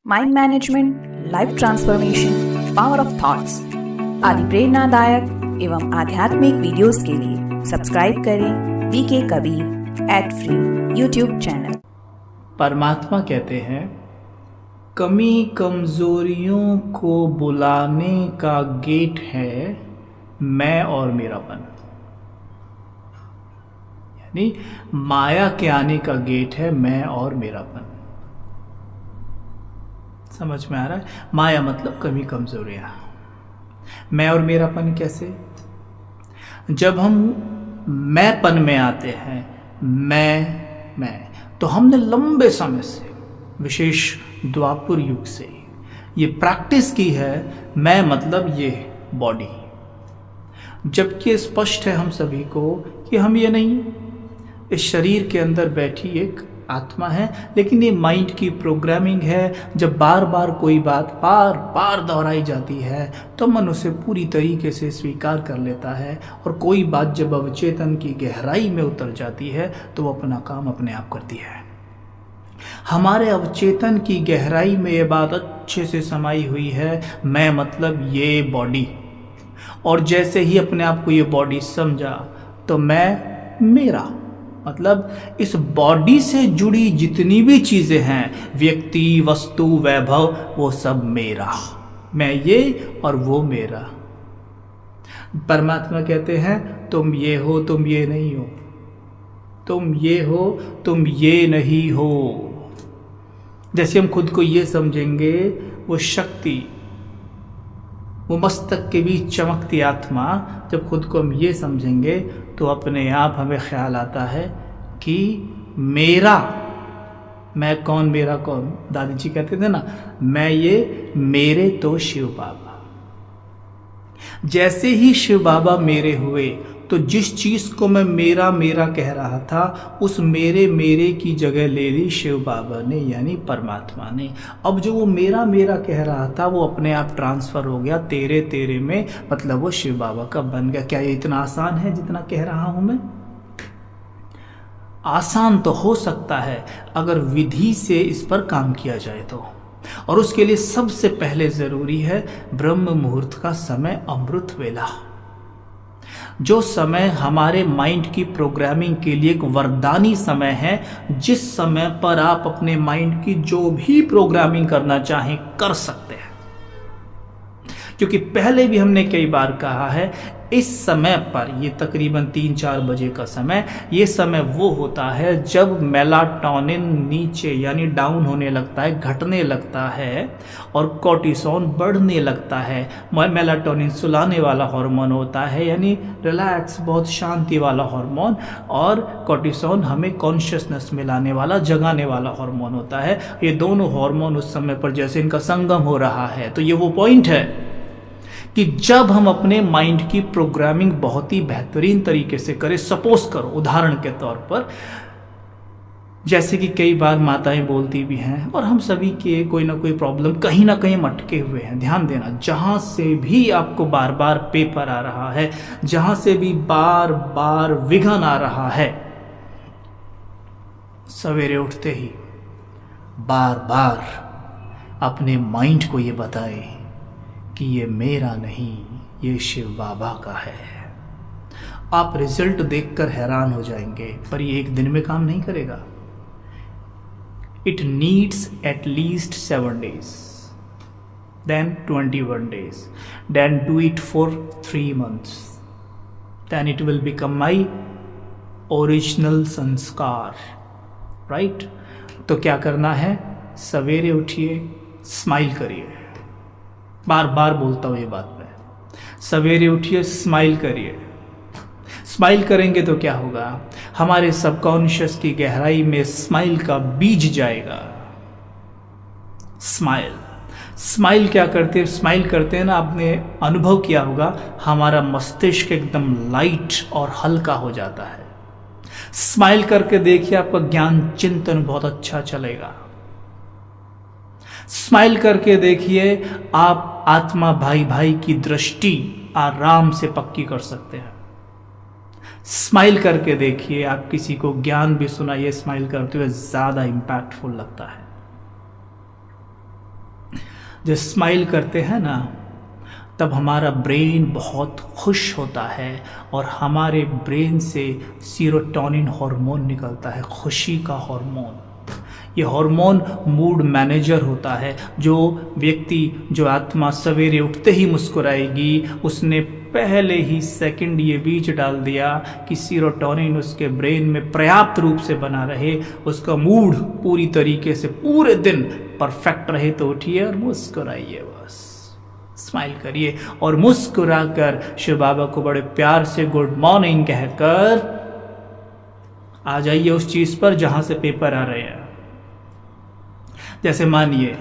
Mind management, life transformation, power of thoughts आदि प्रेरणादायक एवं आध्यात्मिक वीडियोस के लिए सब्सक्राइब करें VK Kabir @free YouTube channel. परमात्मा कहते हैं, कमी कमजोरियों को बुलाने का गेट है मैं और मेरापन। यानी माया के आने का गेट है मैं और मेरापन। समझ में आ रहा है? माया मतलब कमी कमजोरियां। मैं और मेरापन कैसे? जब हम मैंपन में आते हैं, मैं तो हमने लंबे समय से, विशेष द्वापर युग से ये प्रैक्टिस की है। मैं मतलब ये बॉडी, जबकि स्पष्ट है हम सभी को कि हम ये नहीं, इस शरीर के अंदर बैठी एक आत्मा है, लेकिन ये माइंड की प्रोग्रामिंग है। जब बार बार कोई बात बार बार दोहराई जाती है तो मन उसे पूरी तरीके से स्वीकार कर लेता है, और कोई बात जब अवचेतन की गहराई में उतर जाती है तो वो अपना काम अपने आप करती है। हमारे अवचेतन की गहराई में ये बात अच्छे से समाई हुई है, मैं मतलब ये बॉडी। और जैसे ही अपने आप को ये बॉडी समझा तो मैं मेरा मतलब इस बॉडी से जुड़ी जितनी भी चीज़ें हैं, व्यक्ति, वस्तु, वैभव, वो सब मेरा। मैं ये और वो मेरा। परमात्मा कहते हैं, तुम ये हो, तुम ये नहीं हो। तुम ये हो, तुम ये नहीं हो। जैसे हम खुद को ये समझेंगे, वो शक्ति, वो मस्तक के बीच चमकती आत्मा, जब खुद को हम ये समझेंगे तो अपने आप हमें ख्याल आता है कि मेरा, मैं कौन, मेरा कौन। दादी जी कहते थे ना, मैं ये, मेरे तो शिव बाबा। जैसे ही शिव बाबा मेरे हुए तो जिस चीज़ को मैं मेरा मेरा कह रहा था, उस मेरे की जगह ले ली शिव बाबा ने, यानी परमात्मा ने। अब जो वो मेरा मेरा कह रहा था वो अपने आप ट्रांसफ़र हो गया तेरे में, मतलब वो शिव बाबा का बन गया। क्या ये इतना आसान है जितना कह रहा हूँ मैं? आसान तो हो सकता है अगर विधि से इस पर काम किया जाए तो। और उसके लिए सबसे पहले ज़रूरी है ब्रह्म मुहूर्त का समय, अमृत वेला। जो समय हमारे माइंड की प्रोग्रामिंग के लिए एक वरदानी समय है, जिस समय पर आप अपने माइंड की जो भी प्रोग्रामिंग करना चाहें कर सकते हैं। क्योंकि पहले भी हमने कई बार कहा है, इस समय पर, ये तकरीबन 3-4 बजे का समय, ये समय वो होता है जब मेलाटोनिन नीचे यानी डाउन होने लगता है, घटने लगता है, और कोर्टिसोन बढ़ने लगता है। मेलाटोनिन सुलाने वाला हार्मोन होता है, यानी रिलैक्स, बहुत शांति वाला हार्मोन, और कोर्टिसोन हमें कॉन्शियसनेस में लाने वाला, जगाने वाला हार्मोन होता है। ये दोनों हार्मोन उस समय पर जैसे इनका संगम हो रहा है, तो ये वो पॉइंट है कि जब हम अपने माइंड की प्रोग्रामिंग बहुत ही बेहतरीन तरीके से करें। सपोज करो, उदाहरण के तौर पर, जैसे कि कई बार माताएं बोलती भी हैं, और हम सभी के कोई ना कोई प्रॉब्लम कहीं ना कहीं अटके हुए हैं। ध्यान देना, जहां से भी आपको बार बार पेपर आ रहा है, जहां से भी बार बार विघन आ रहा है, सवेरे उठते ही बार बार अपने माइंड को ये बताएं कि ये मेरा नहीं, ये शिव बाबा का है। आप रिजल्ट देखकर हैरान हो जाएंगे, पर ये एक दिन में काम नहीं करेगा। It needs at least 7 days, then 21 days, then do it for 3 months, then it will become my original संस्कार, राइट? तो क्या करना है? सवेरे उठिए, स्माइल करिए। बार बार बोलता हूँ ये बात मैं, सवेरे उठिए, स्माइल करिए। स्माइल करेंगे तो क्या होगा? हमारे सबकॉन्शियस की गहराई में स्माइल का बीज जाएगा। स्माइल क्या करते हैं? स्माइल करते हैं ना, आपने अनुभव किया होगा, हमारा मस्तिष्क एकदम लाइट और हल्का हो जाता है। स्माइल करके देखिए, आपका ज्ञान चिंतन बहुत अच्छा चलेगा। स्माइल करके देखिए, आप आत्मा भाई भाई की दृष्टि आराम से पक्की कर सकते हैं। स्माइल करके देखिए, आप किसी को ज्ञान भी सुनाइए, स्माइल करते हुए ज़्यादा इम्पैक्टफुल लगता है। जब स्माइल करते हैं ना, तब हमारा ब्रेन बहुत खुश होता है और हमारे ब्रेन से सीरोटोनिन हार्मोन निकलता है, खुशी का हार्मोन। ये हार्मोन मूड मैनेजर होता है। जो व्यक्ति, जो आत्मा सवेरे उठते ही मुस्कुराएगी, उसने पहले ही सेकंड ये बीज डाल दिया कि सीरोटोनिन उसके ब्रेन में पर्याप्त रूप से बना रहे, उसका मूड पूरी तरीके से पूरे दिन परफेक्ट रहे। तो उठिए और मुस्कुराइए, बस स्माइल करिए और मुस्कुरा कर शिव बाबा को बड़े प्यार से गुड मॉर्निंग कहकर आ जाइए उस चीज पर जहां से पेपर आ रहे हैं। जैसे मानिए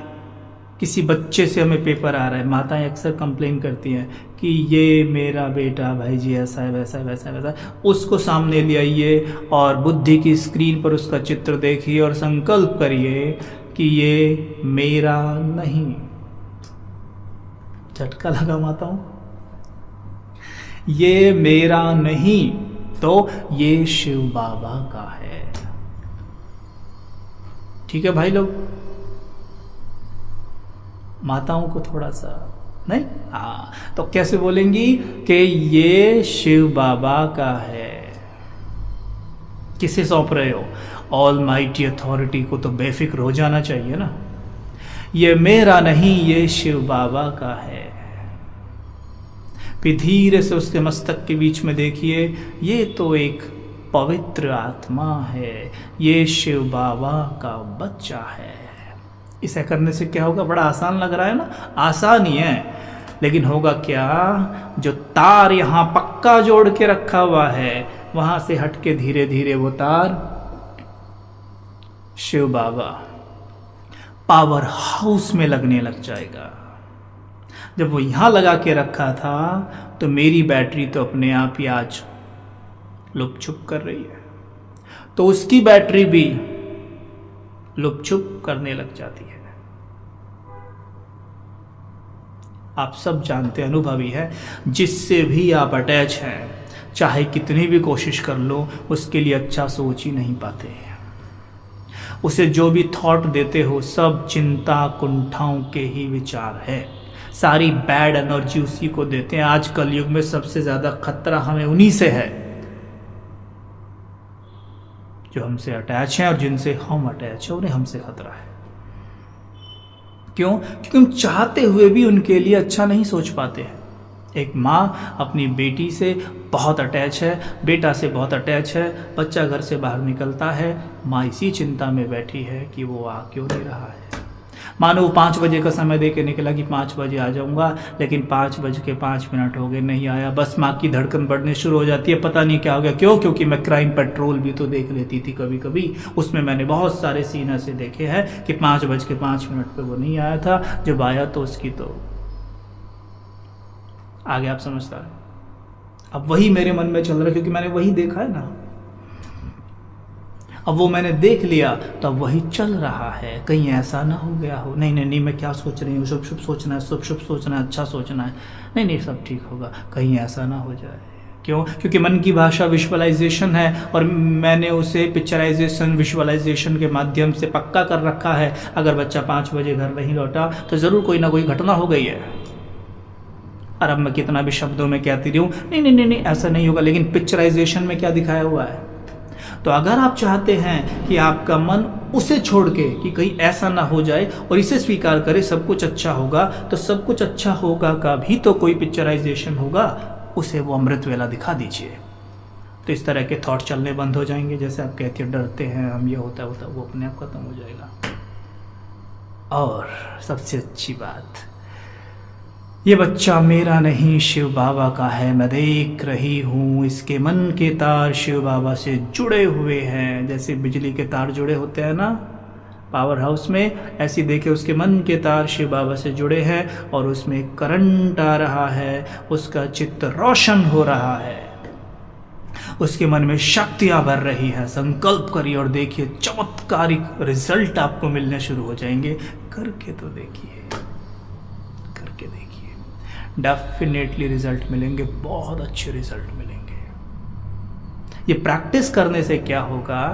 किसी बच्चे से हमें पेपर आ रहा है, माताएं अक्सर कंप्लेन करती हैं कि ये मेरा बेटा भाई जी ऐसा है, वैसा है, वैसा है, वैसा है। उसको सामने ले आइए और बुद्धि की स्क्रीन पर उसका चित्र देखिए और संकल्प करिए कि ये मेरा नहीं। झटका लगा माताओं? ये मेरा नहीं, तो ये शिव बाबा का है। ठीक है भाई लोग, माताओं को थोड़ा सा नहीं, हाँ, तो कैसे बोलेंगी कि ये शिव बाबा का है। किसे सौंप रहे हो? ऑल माइटी अथॉरिटी को। तो बेफिक्र हो जाना चाहिए ना। ये मेरा नहीं, ये शिव बाबा का है। फिर धीरे से उसके मस्तक के बीच में देखिए, ये तो एक पवित्र आत्मा है, ये शिव बाबा का बच्चा है। इसे करने से क्या होगा? बड़ा आसान लग रहा है ना? आसान ही है, लेकिन होगा क्या? जो तार यहाँ पक्का जोड़ के रखा हुआ है, वहां से हटके धीरे धीरे वो तार शिव बाबा पावर हाउस में लगने लग जाएगा। जब वो यहां लगा के रखा था तो मेरी बैटरी तो अपने आप ही आज लुप छुप कर रही है, तो उसकी बैटरी भी लुप छुप करने लग जाती है। आप सब जानते, अनुभवी है, जिससे भी आप अटैच हैं, चाहे कितनी भी कोशिश कर लो, उसके लिए अच्छा सोच ही नहीं पाते। उसे जो भी थॉट देते हो सब चिंता कुंठाओं के ही विचार है, सारी बैड एनर्जी उसी को देते हैं। आज कलयुग में सबसे ज्यादा खतरा हमें उन्हीं से है जो हमसे अटैच हैं, और जिनसे हम अटैच हैं उन्हें हमसे खतरा है। क्यों? क्योंकि हम चाहते हुए भी उनके लिए अच्छा नहीं सोच पाते हैं। एक माँ अपनी बेटी से बहुत अटैच है, बेटा से बहुत अटैच है, बच्चा घर से बाहर निकलता है, माँ इसी चिंता में बैठी है कि वो आ क्यों नहीं रहा है। मानो वो 5 बजे का समय दे के निकला कि 5 बजे आ जाऊंगा, लेकिन 5:05 हो गए, नहीं आया। बस माँ की धड़कन बढ़ने शुरू हो जाती है, पता नहीं क्या हो गया। क्यों? क्योंकि मैं क्राइम पेट्रोल भी तो देख लेती थी कभी कभी, उसमें मैंने बहुत सारे सीन ऐसे देखे हैं कि 5:05 पे वो नहीं आया था, जब आया तो उसकी तो आगे आप समझता है। अब वही मेरे मन में चल रहा है, क्योंकि मैंने वही देखा है ना। अब वो मैंने देख लिया तो अब वही चल रहा है, कहीं ऐसा ना हो गया हो। नहीं नहीं नहीं, मैं क्या सोच रही हूँ, शुभ शुभ सोचना है, शुभ शुभ सोचना है, अच्छा सोचना है, नहीं नहीं सब ठीक होगा, कहीं ऐसा ना हो जाए। क्यों? क्योंकि मन की भाषा विजुअलाइजेशन है, और मैंने उसे पिक्चराइजेशन विजुअलाइजेशन के माध्यम से पक्का कर रखा है। अगर बच्चा 5 बजे घर नहीं लौटा तो ज़रूर कोई ना कोई घटना हो गई है। और अब मैं कितना भी शब्दों में कहती रही हूँ नहीं नहीं नहीं नहीं ऐसा नहीं होगा, लेकिन पिक्चराइजेशन में क्या दिखाया हुआ है। तो अगर आप चाहते हैं कि आपका मन उसे छोड़ के कि कहीं ऐसा ना हो जाए और इसे स्वीकार करे सब कुछ अच्छा होगा, तो सब कुछ अच्छा होगा का भी तो कोई पिक्चराइजेशन होगा, उसे वो अमृत वेला दिखा दीजिए। तो इस तरह के थॉट चलने बंद हो जाएंगे। जैसे आप कहते हो डरते हैं हम, ये होता है वो अपने आप खत्म हो जाएगा। और सबसे अच्छी बात, ये बच्चा मेरा नहीं शिव बाबा का है। मैं देख रही हूँ इसके मन के तार शिव बाबा से जुड़े हुए हैं, जैसे बिजली के तार जुड़े होते हैं ना पावर हाउस में, ऐसे देखे उसके मन के तार शिव बाबा से जुड़े हैं और उसमें करंट आ रहा है, उसका चित्त रोशन हो रहा है, उसके मन में शक्तियाँ भर रही है। संकल्प करिए और देखिए चमत्कारिक रिजल्ट आपको मिलने शुरू हो जाएंगे। करके तो देखिए, करके देखिए, डेफिनेटली रिजल्ट मिलेंगे, बहुत अच्छे रिजल्ट मिलेंगे। ये प्रैक्टिस करने से क्या होगा,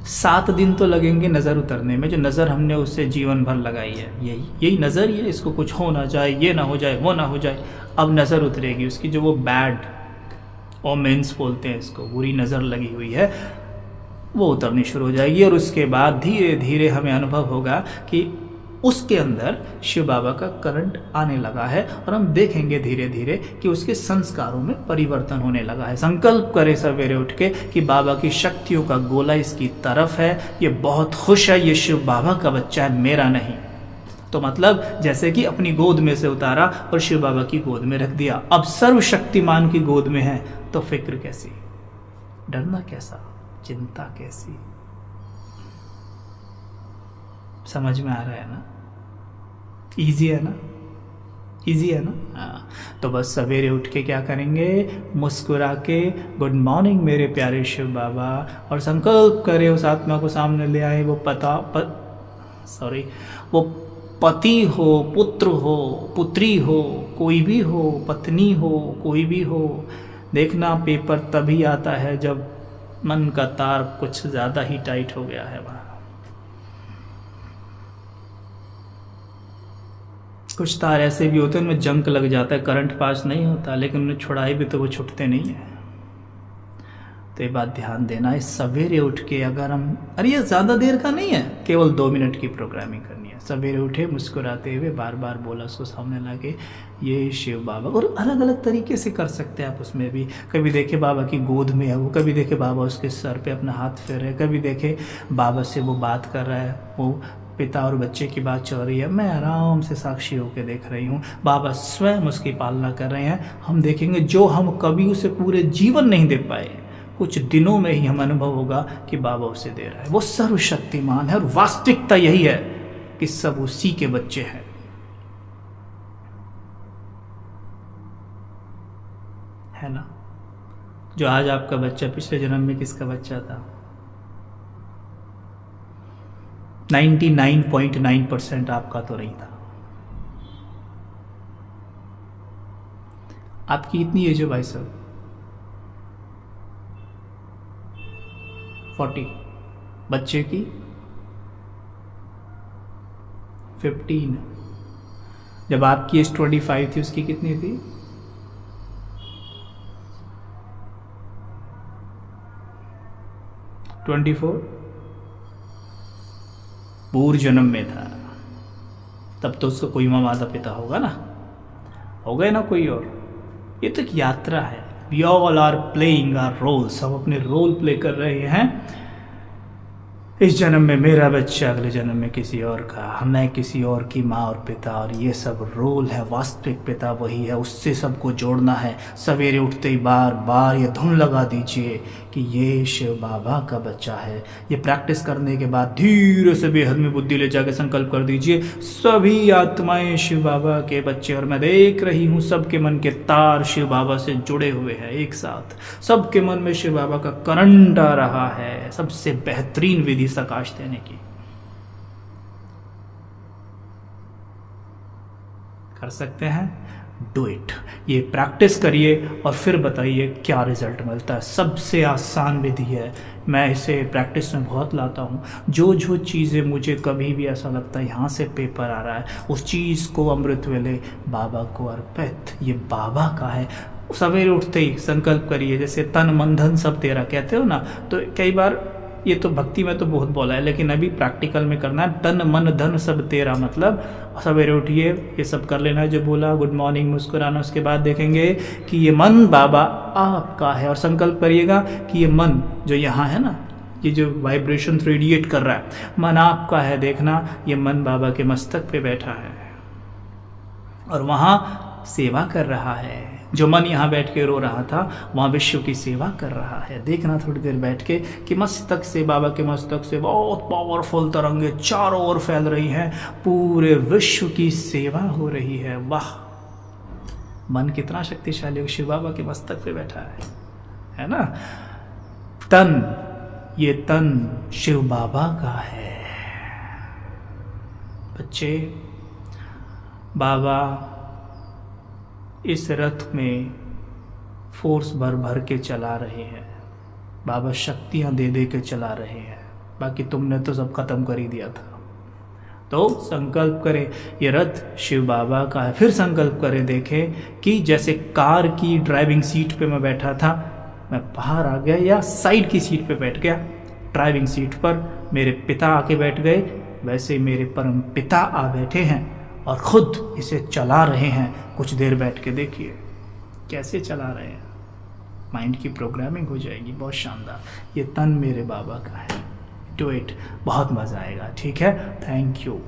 7 दिन तो लगेंगे नज़र उतरने में, जो नज़र हमने उससे जीवन भर लगाई है, यही नज़र ही है, इसको कुछ हो ना जाए, ये ना हो जाए, वो ना हो जाए। अब नज़र उतरेगी उसकी, जो वो बैड ओमेंस बोलते हैं इसको, बुरी नज़र लगी हुई है, वो उतरनी शुरू हो जाएगी। और उसके बाद धीरे धीरे हमें अनुभव होगा कि उसके अंदर शिव बाबा का करंट आने लगा है, और हम देखेंगे धीरे धीरे कि उसके संस्कारों में परिवर्तन होने लगा है। संकल्प करे सवेरे उठ के कि बाबा की शक्तियों का गोला इसकी तरफ है, ये बहुत खुश है, ये शिव बाबा का बच्चा है, मेरा नहीं। तो मतलब जैसे कि अपनी गोद में से उतारा और शिव बाबा की गोद में रख दिया, अब सर्वशक्तिमान की गोद में है, तो फिक्र कैसी, डरना कैसा, चिंता कैसी। समझ में आ रहा है ना? इजी है ना? इजी है ना? हाँ। तो बस सवेरे उठ के क्या करेंगे, मुस्कुरा के गुड मॉर्निंग मेरे प्यारे शिव बाबा, और संकल्प करें उस आत्मा को सामने ले आए, वो वो पति हो, पुत्र हो, पुत्री हो, कोई भी हो, पत्नी हो, कोई भी हो। देखना पेपर तभी आता है जब मन का तार कुछ ज़्यादा ही टाइट हो गया है। वहाँ कुछ तार ऐसे भी होते हैं उनमें जंक लग जाता है, करंट पास नहीं होता, लेकिन उन्हें छुड़ाए भी तो वो छूटते नहीं है। तो ये बात ध्यान देना है, सवेरे उठ के अगर हम, अरे ये ज़्यादा देर का नहीं है, केवल 2 मिनट की प्रोग्रामिंग करनी है। सवेरे उठे, मुस्कुराते हुए बार बार बोला उसको सामने लाके, ये शिव बाबा, और अलग अलग तरीके से कर सकते हैं आप उसमें भी। कभी देखे बाबा की गोद में है वो, कभी देखे बाबा उसके सर पे अपना हाथ फेर रहे, कभी देखे बाबा से वो बात कर रहा है, वो पिता और बच्चे की बात चल रही है, मैं आराम से साक्षी होकर देख रही हूँ, बाबा स्वयं उसकी पालना कर रहे हैं। हम देखेंगे जो हम कभी उसे पूरे जीवन नहीं दे पाए, कुछ दिनों में ही हम अनुभव होगा कि बाबा उसे दे रहा है। वो सर्वशक्तिमान है, और वास्तविकता यही है कि सब उसी के बच्चे हैं। है ना? जो आज आपका बच्चा पिछले जन्म में किसका बच्चा था? 99.9% आपका तो नहीं था। आपकी इतनी एज है भाई साहब, 40, बच्चे की 15। जब आपकी एज 25 थी, उसकी कितनी थी? 24। पूर्व जन्म में था, तब तो उसका कोई माता पिता होगा ना, हो गए ना कोई और। ये तो एक यात्रा है। We all are playing our roles, हम अपने रोल प्ले कर रहे हैं। इस जन्म में मेरा बच्चा, अगले जन्म में किसी और का, मैं किसी और की माँ और पिता, और ये सब रोल है। वास्तविक पिता वही है, उससे सबको जोड़ना है। सवेरे उठते ही बार बार ये धुन लगा दीजिए कि ये शिव बाबा का बच्चा है। ये प्रैक्टिस करने के बाद धीरे से बेहद में बुद्धि ले जाकर संकल्प कर दीजिए, सभी आत्माएं शिव बाबा के बच्चे, और मैं देख रही हूँ सबके मन के तार शिव बाबा से जुड़े हुए हैं एक साथ। सबके मन में शिव बाबा का करंट आ रहा है। सबसे बेहतरीन विधि प्रकाश देने की। कर सकते हैं? Do it. ये प्रैक्टिस करिए और फिर बताइए क्या रिजल्ट मिलता है। सबसे आसान विधि है, मैं इसे प्रैक्टिस में बहुत लाता हूँ। जो जो चीज़ें मुझे कभी भी ऐसा लगता है यहाँ से पेपर आ रहा है, उस चीज़ को अमृत वेले बाबा को अर्पित, ये बाबा का है। सवेरे उठते ही संकल्प करिए, जैसे तन मन धन सब तेरा कहते हो ना, तो कई बार ये तो भक्ति में तो बहुत बोला है, लेकिन अभी प्रैक्टिकल में करना है। तन मन धन सब तेरा, मतलब सवेरे उठिए ये सब कर लेना है जो बोला, गुड मॉर्निंग, मुस्कुराना। उसके बाद देखेंगे कि ये मन बाबा आपका है, और संकल्प करिएगा कि ये मन जो यहाँ है ना, ये जो वाइब्रेशन रेडिएट कर रहा है, मन आपका है। देखना ये मन बाबा के मस्तक पे बैठा है और वहाँ सेवा कर रहा है। जो मन यहाँ बैठ के रो रहा था, वहाँ विश्व की सेवा कर रहा है। देखना थोड़ी देर बैठ के कि मस्तक से, बाबा के मस्तक से बहुत पावरफुल तरंगे चारों ओर फैल रही हैं, पूरे विश्व की सेवा हो रही है। वाह, मन कितना शक्तिशाली है, शिव बाबा के मस्तक पे बैठा है ना। तन, ये तन शिव बाबा का है। बच्चे, बाबा इस रथ में फोर्स भर भर के चला रहे हैं। बाबा शक्तियाँ दे दे के चला रहे हैं। बाकी तुमने तो सब खत्म कर ही दिया था। तो संकल्प करें, ये रथ शिव बाबा का है। फिर संकल्प करें, देखें कि जैसे कार की ड्राइविंग सीट पे मैं बैठा था, मैं बाहर आ गया या साइड की सीट पे बैठ गया, ड्राइविंग सीट पर मेरे पिता आके बैठ गए, वैसे ही मेरे परम पिता आ बैठे हैं और खुद इसे चला रहे हैं। कुछ देर बैठ के देखिए कैसे चला रहे हैं, माइंड की प्रोग्रामिंग हो जाएगी, बहुत शानदार। ये तन मेरे बाबा का है, डू इट, बहुत मज़ा आएगा। ठीक है, थैंक यू।